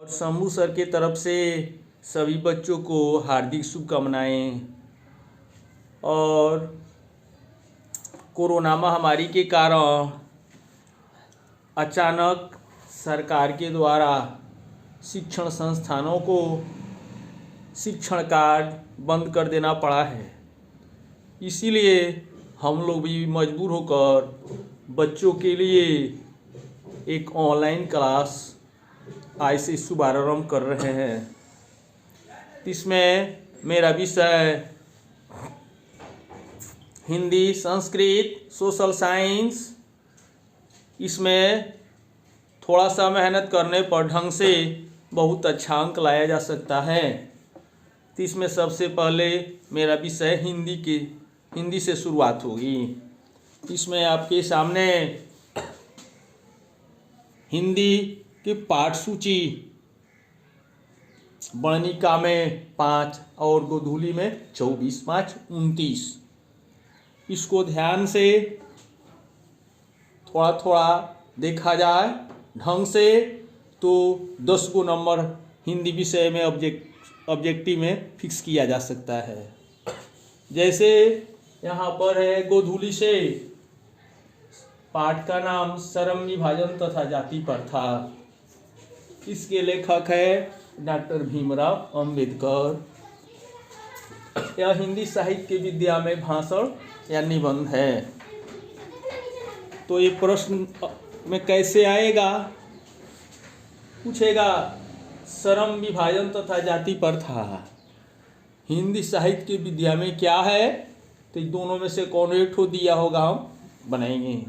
और शंभू सर के तरफ से सभी बच्चों को हार्दिक शुभकामनाएं। और कोरोना महामारी के कारण अचानक सरकार के द्वारा शिक्षण संस्थानों को शिक्षण कार्ड बंद कर देना पड़ा है, इसीलिए हम लोग भी मजबूर होकर बच्चों के लिए एक ऑनलाइन क्लास आज से शुभारंभ कर रहे हैं। इसमें मेरा विषय हिंदी, संस्कृत, सोशल साइंस। इसमें थोड़ा सा मेहनत करने पर ढंग से बहुत अच्छा अंक लाया जा सकता है। तो इसमें सबसे पहले मेरा विषय हिंदी से शुरुआत होगी। इसमें आपके सामने हिंदी की पाठ सूची वर्णिका में 5 और गोधूली में 24, 5, 29। इसको ध्यान से थोड़ा थोड़ा देखा जाए ढंग से तो 10 को नंबर हिंदी विषय में ऑब्जेक्टिव में फिक्स किया जा सकता है। जैसे यहाँ पर है गोधूली से पाठ का नाम श्रम विभाजन तथा जाति प्रथा। इसके लेखक है डॉक्टर भीमराव अंबेडकर। यह हिंदी साहित्य की विद्या में भाषण या निबंध है। तो ये प्रश्न में कैसे आएगा, पूछेगा श्रम विभाजन तथा जाति प्रथा हिंदी साहित्य की विद्या में क्या है, तो दोनों में से कौन एक ठो दिया होगा हम बनाएंगे।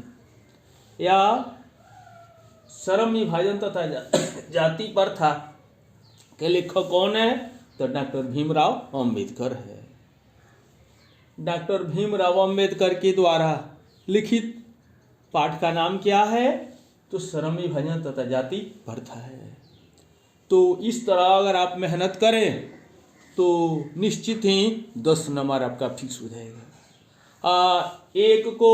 या श्रम विभाजन तथा जाति प्रथा के लेखक कौन है, तो डॉक्टर भीमराव अंबेडकर है। डॉक्टर भीमराव अंबेडकर के द्वारा लिखित पाठ का नाम क्या है, तो श्रम विभाजन तथा जाति प्रथा है। तो इस तरह अगर आप मेहनत करें तो निश्चित ही 10 नंबर आपका फिक्स हो जाएगा। एक को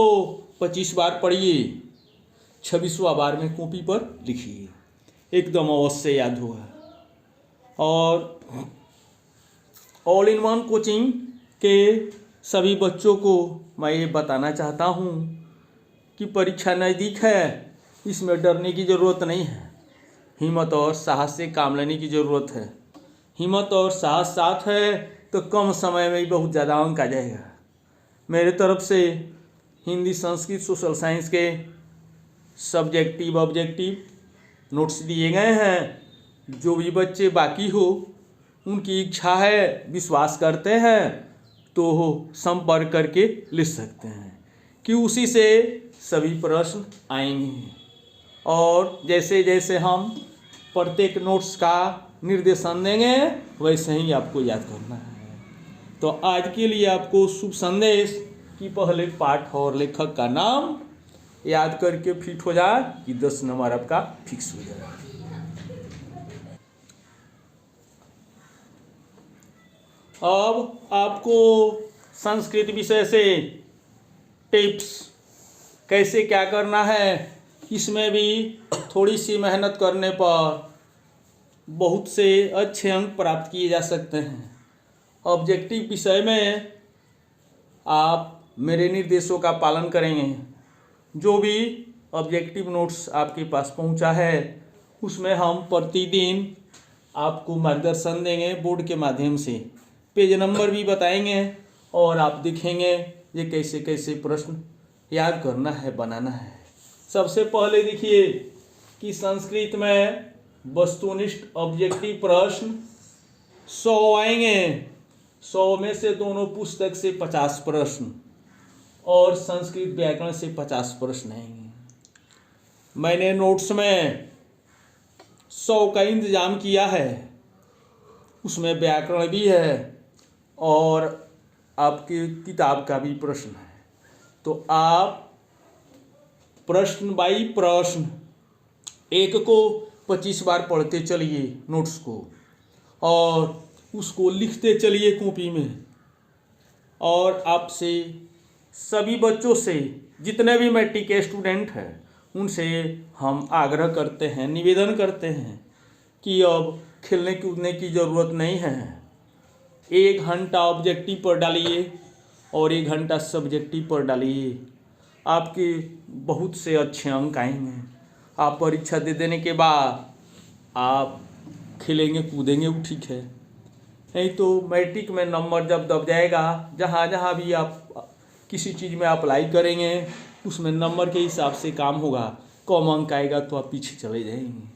25 बार पढ़िए, 26वां बार में कॉपी पर लिखिए, एकदम अवश्य याद होगा। और ऑल इन वन कोचिंग के सभी बच्चों को मैं ये बताना चाहता हूँ कि परीक्षा नज़दीक है, इसमें डरने की ज़रूरत नहीं है। हिम्मत और साहस से काम लेने की ज़रूरत है। हिम्मत और साहस साथ है तो कम समय में ही बहुत ज़्यादा अंक आ जाएगा। मेरे तरफ से हिंदी, संस्कृत, सोशल साइंस के सब्जेक्टिव ऑब्जेक्टिव नोट्स दिए गए हैं। जो भी बच्चे बाकी हो, उनकी इच्छा है, विश्वास करते हैं तो संपर्क करके लिख सकते हैं कि उसी से सभी प्रश्न आएंगे। और जैसे जैसे हम प्रत्येक नोट्स का निर्देशन देंगे वैसे ही आपको याद करना है। तो आज के लिए आपको शुभ संदेश कि पहले पाठ और लेखक का नाम याद करके फिट हो जाए कि 10 नंबर आपका फिक्स हो जाए। अब आपको संस्कृत विषय से टिप्स कैसे क्या करना है, इसमें भी थोड़ी सी मेहनत करने पर बहुत से अच्छे अंक प्राप्त किए जा सकते हैं। ऑब्जेक्टिव विषय में आप मेरे निर्देशों का पालन करेंगे। जो भी ऑब्जेक्टिव नोट्स आपके पास पहुंचा है उसमें हम प्रतिदिन आपको मार्गदर्शन देंगे बोर्ड के माध्यम से, पेज नंबर भी बताएंगे और आप देखेंगे ये कैसे कैसे प्रश्न याद करना है, बनाना है। सबसे पहले देखिए कि संस्कृत में वस्तुनिष्ठ ऑब्जेक्टिव प्रश्न 100 आएंगे। 100 में से दोनों पुस्तक से 50 प्रश्न और संस्कृत व्याकरण से 50 प्रश्न आएंगे। मैंने नोट्स में 100 का इंतजाम किया है, उसमें व्याकरण भी है और आपकी किताब का भी प्रश्न है। तो आप प्रश्न बाई प्रश्न एक को 25 बार पढ़ते चलिए नोट्स को और उसको लिखते चलिए कॉपी में। और आपसे सभी बच्चों से, जितने भी मैट्रिक के स्टूडेंट हैं, उनसे हम आग्रह करते हैं, निवेदन करते हैं कि अब खेलने कूदने की ज़रूरत नहीं है। 1 घंटा ऑब्जेक्टिव पर डालिए और 1 घंटा सब्जेक्टिव पर डालिए, आपके बहुत से अच्छे अंक आएंगे। आप परीक्षा दे देने के बाद आप खेलेंगे कूदेंगे वो ठीक है, नहीं तो मैट्रिक में नंबर जब दब जाएगा, जहाँ जहाँ भी आप किसी चीज़ में अप्लाई करेंगे उसमें नंबर के हिसाब से काम होगा। कम अंक आएगा तो आप पीछे चले जाएंगे।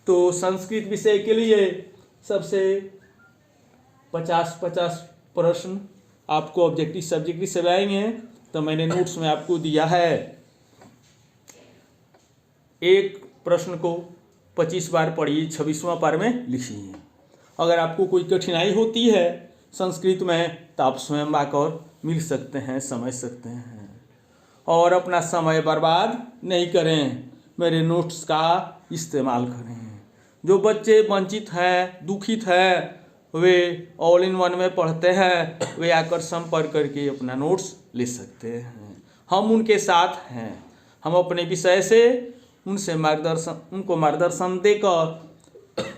तो संस्कृत विषय के लिए सबसे 50-50 प्रश्न आपको ऑब्जेक्टिव सब्जेक्टिव से आएंगे। तो मैंने नोट्स में आपको दिया है, एक प्रश्न को 25 बार पढ़िए, 26वां बार में लिखिए। अगर आपको कोई कठिनाई होती है संस्कृत में तो आप स्वयं आकर मिल सकते हैं, समझ सकते हैं। और अपना समय बर्बाद नहीं करें, मेरे नोट्स का इस्तेमाल करें। जो बच्चे वंचित हैं, दुखित हैं, वे ऑल इन वन में पढ़ते हैं, वे आकर संपर्क करके अपना नोट्स ले सकते हैं। हम उनके साथ हैं। हम अपने विषय से उनको मार्गदर्शन देकर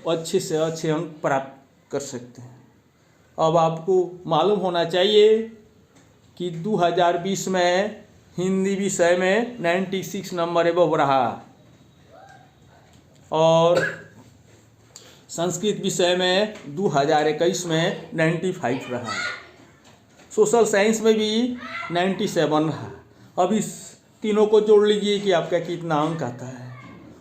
अच्छे से अच्छे अंक प्राप्त कर सकते हैं। अब आपको मालूम होना चाहिए कि 2020 में हिंदी विषय में 96 नंबर एबव रहा और संस्कृत विषय में 2021 में 95 रहा। सोशल साइंस में भी 97 रहा। अब इस तीनों को जोड़ लीजिए कि आपका कितना अंक आता है,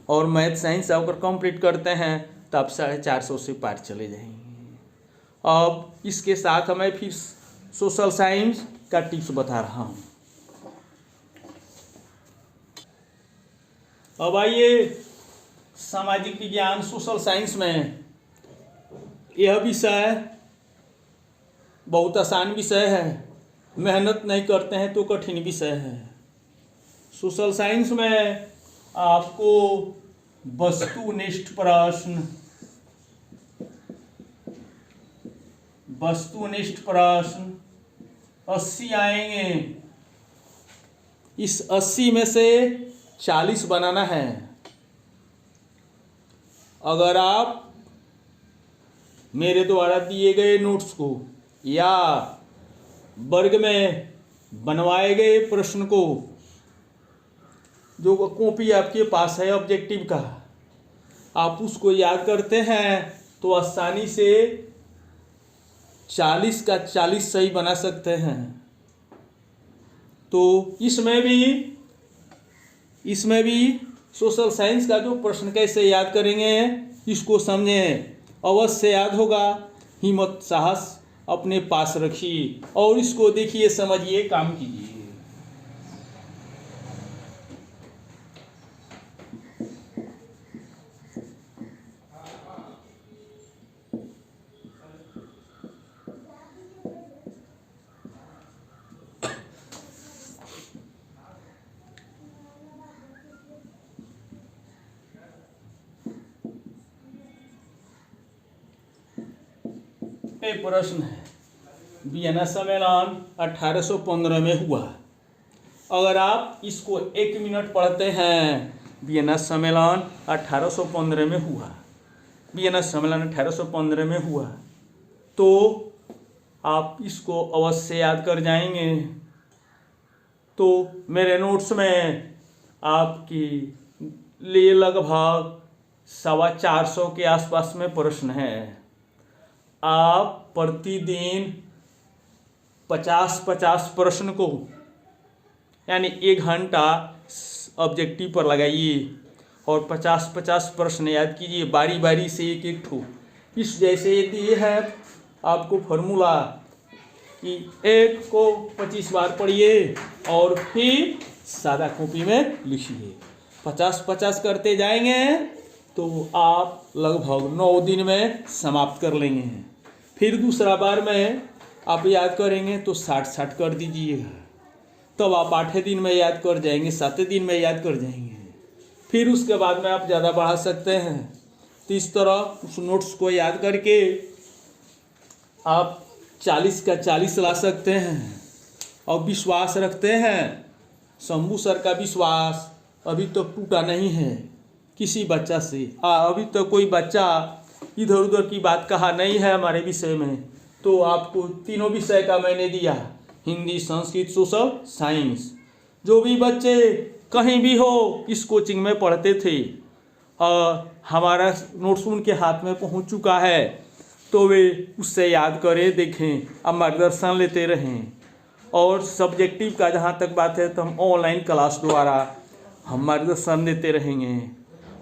और मैथ साइंस अगर कंप्लीट करते हैं तो आप 450 से पार चले जाएंगे। अब इसके साथ मैं फिर सोशल साइंस का टिप्स बता रहा हूँ। अब आइए सामाजिक विज्ञान सोशल साइंस में, यह विषय बहुत आसान विषय है, मेहनत नहीं करते हैं तो कठिन विषय है। सोशल साइंस में आपको वस्तुनिष्ठ प्रश्न 80 आएंगे। इस 80 में से 40 बनाना है। अगर आप मेरे द्वारा दिए गए नोट्स को या वर्ग में बनवाए गए प्रश्न को, जो कॉपी आपके पास है ऑब्जेक्टिव का, आप उसको याद करते हैं तो आसानी से 40 का 40 सही बना सकते हैं। तो इसमें भी सोशल साइंस का जो प्रश्न कैसे याद करेंगे इसको समझें, अवश्य याद होगा। हिम्मत साहस अपने पास रखिए और इसको देखिए, समझिए, काम कीजिए। एक प्रश्न है, वियना सम्मेलन 1815 में हुआ। अगर आप इसको 1 मिनट पढ़ते हैं, वियना सम्मेलन 1815 में हुआ, वियना सम्मेलन 1815 में हुआ, तो आप इसको अवश्य याद कर जाएंगे। तो मेरे नोट्स में आपकी लिए लगभग 450 के आसपास में प्रश्न है। आप प्रतिदिन 50-50 प्रश्न को यानी 1 घंटा ऑब्जेक्टिव पर लगाइए और 50-50 प्रश्न याद कीजिए, बारी बारी से एक एक ठो। इस जैसे दिए है आपको फॉर्मूला कि 1 को 25 बार पढ़िए और फिर सादा कॉपी में लिखिए। 50-50 करते जाएंगे तो आप लगभग 9 दिन में समाप्त कर लेंगे। फिर दूसरा बार में आप याद करेंगे तो 60-60 कर दीजिएगा, तब आप 8 दिन में याद कर जाएंगे, 7 दिन में याद कर जाएंगे। फिर उसके बाद में आप ज़्यादा बढ़ा सकते हैं। तो इस तरह उस नोट्स को याद करके आप 40 का 40 ला सकते हैं। और विश्वास रखते हैं, शंभू सर का विश्वास अभी तक टूटा नहीं है किसी बच्चा से। अभी तक कोई बच्चा इधर उधर की बात कहा नहीं है हमारे विषय में। तो आपको तीनों विषय का मैंने दिया, हिंदी, संस्कृत, सोशल साइंस। जो भी बच्चे कहीं भी हो इस कोचिंग में पढ़ते थे और हमारा नोट्स उनके हाथ में पहुंच चुका है, तो वे उससे याद करें, देखें, अब मार्गदर्शन लेते रहें। और सब्जेक्टिव का जहाँ तक बात है तो हम ऑनलाइन क्लास द्वारा हम मार्गदर्शन देते रहेंगे।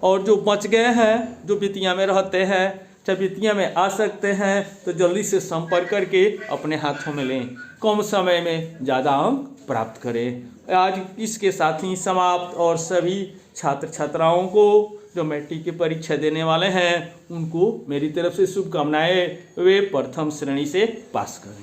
और जो बच गए हैं, जो बेतिया में रहते हैं, चाहे बेतिया में आ सकते हैं, तो जल्दी से संपर्क करके अपने हाथों में लें, कम समय में ज़्यादा अंक प्राप्त करें। आज इसके साथ ही समाप्त। और सभी छात्र छात्राओं को जो मैट्रिक की परीक्षा देने वाले हैं उनको मेरी तरफ से शुभकामनाएं, वे प्रथम श्रेणी से पास करें।